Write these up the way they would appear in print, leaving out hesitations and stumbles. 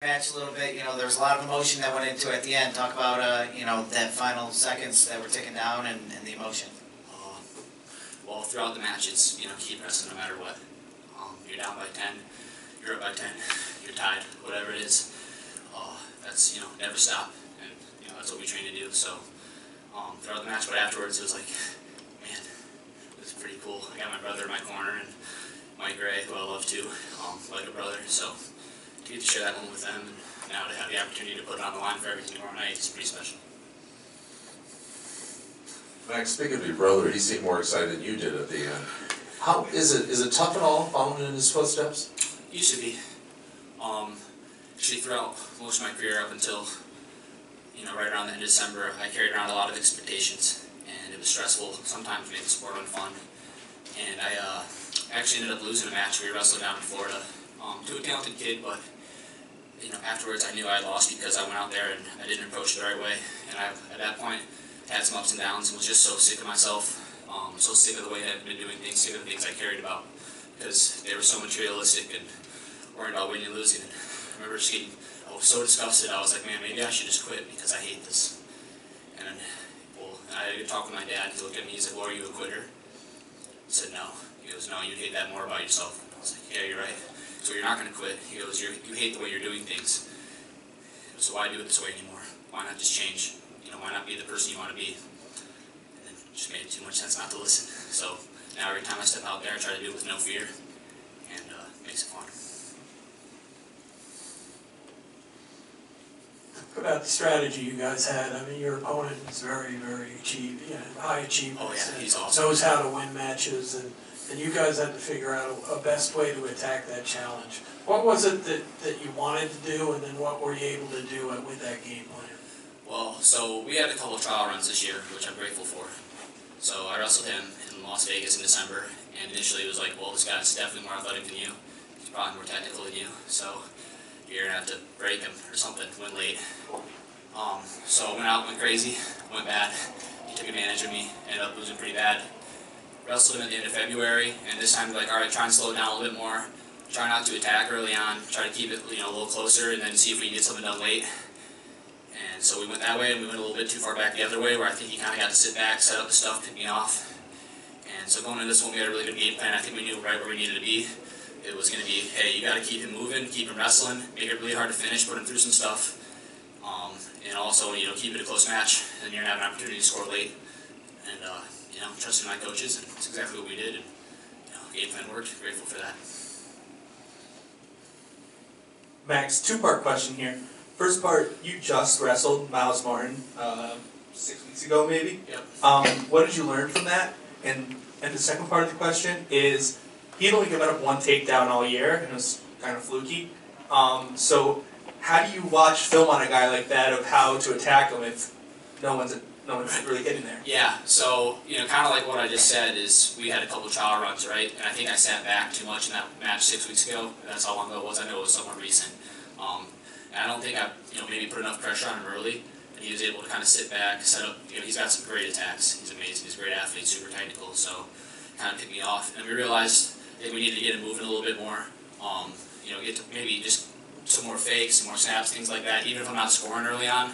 Match a little bit, there was a lot of emotion that went into it at the end. Talk about, that final seconds that were ticking down and the emotion. Well, throughout the match, it's, keep wrestling no matter what. You're down by 10, you're up by 10, you're tied, whatever it is. That's, never stop. And, that's what we train to do. So, throughout the match, but afterwards, it was like, man, it was pretty cool. I got my brother in my corner and Mike Gray, who I love too, like a brother. So, to get to share that moment with them, and now to have the opportunity to put it on the line for everything tomorrow night is pretty special. Max, speaking of your brother, he seemed more excited than you did at the end. How is it tough at all following in his footsteps? Used to be. Actually, throughout most of my career up until, right around the end of December, I carried around a lot of expectations, and it was stressful. Sometimes made the sport unfun. And I actually ended up losing a match. We wrestled down in Florida to a talented kid, but afterwards I knew I had lost because I went out there and I didn't approach it the right way. And I, at that point, had some ups and downs and was just so sick of myself, so sick of the way I've been doing things, sick of the things I cared about, because they were so materialistic and worried about winning and losing. And I remember just getting, I was so disgusted, I was like, man, maybe I should just quit because I hate this. And then, I had to talk with my dad. He looked at me, he said, well, are you a quitter? I said, no. He goes, no, you hate that more about yourself. I was like, yeah, you're right. So you're not going to quit. He goes, you hate the way you're doing things. So why do it this way anymore? Why not just change? Why not be the person you want to be? And then it just made too much sense not to listen. So now every time I step out there, I try to do it with no fear, and it makes it fun. About the strategy you guys had, I mean, your opponent is very, very high achievement. Oh yeah, he's awesome. Knows how to win matches, and you guys had to figure out a best way to attack that challenge. What was it that you wanted to do, and then what were you able to do with that game plan? Well, so we had a couple of trial runs this year, which I'm grateful for. So I wrestled him in Las Vegas in December, and initially it was like, well, this guy's definitely more athletic than you. He's probably more technical than you, so you're going to have to break him or something, win late. So I went out, went crazy, went bad. He took advantage of me, ended up losing pretty bad. Wrestled him at the end of February, and this time, like, all right, try and slow it down a little bit more. Try not to attack early on, try to keep it, a little closer, and then see if we can get something done late. And so we went that way, and we went a little bit too far back the other way, where I think he kind of got to sit back, set up the stuff, pick me off. And so going into this one, we had a really good game plan. I think we knew right where we needed to be. It was going to be, hey, you got to keep him moving, keep him wrestling, make it really hard to finish, put him through some stuff. And also, keep it a close match, and you're going to have an opportunity to score late. And, trusting my coaches, and that's exactly what we did. And, game plan worked. Grateful for that. Max, two-part question here. First part, you just wrestled Myles Martin 6 weeks ago, maybe? Yep. What did you learn from that? And the second part of the question is, he had only given up one takedown all year, and it was kind of fluky. So how do you watch film on a guy like that of how to attack him if no one's really getting there? Yeah, so, kind of like what I just said is we had a couple of trial runs, right? And I think I sat back too much in that match 6 weeks ago. That's how long ago it was. I know it was somewhat recent. And I don't think I, maybe put enough pressure on him early. And he was able to kind of sit back, set up, he's got some great attacks. He's amazing. He's a great athlete, super technical. So kind of picked me off. And we realized that we needed to get him moving a little bit more. Get to maybe just some more fakes, some more snaps, things like that, even if I'm not scoring early on.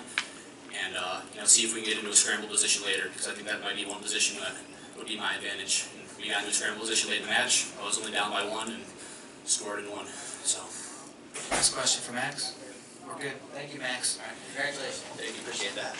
And, see if we can get into a scramble position later, because I think that might be one position that would be my advantage. And we got into a scramble position late in the match. I was only down by 1 and scored in 1. So. Last question for Max. We're good. Thank you, Max. All right. Congratulations. Thank you. Appreciate that.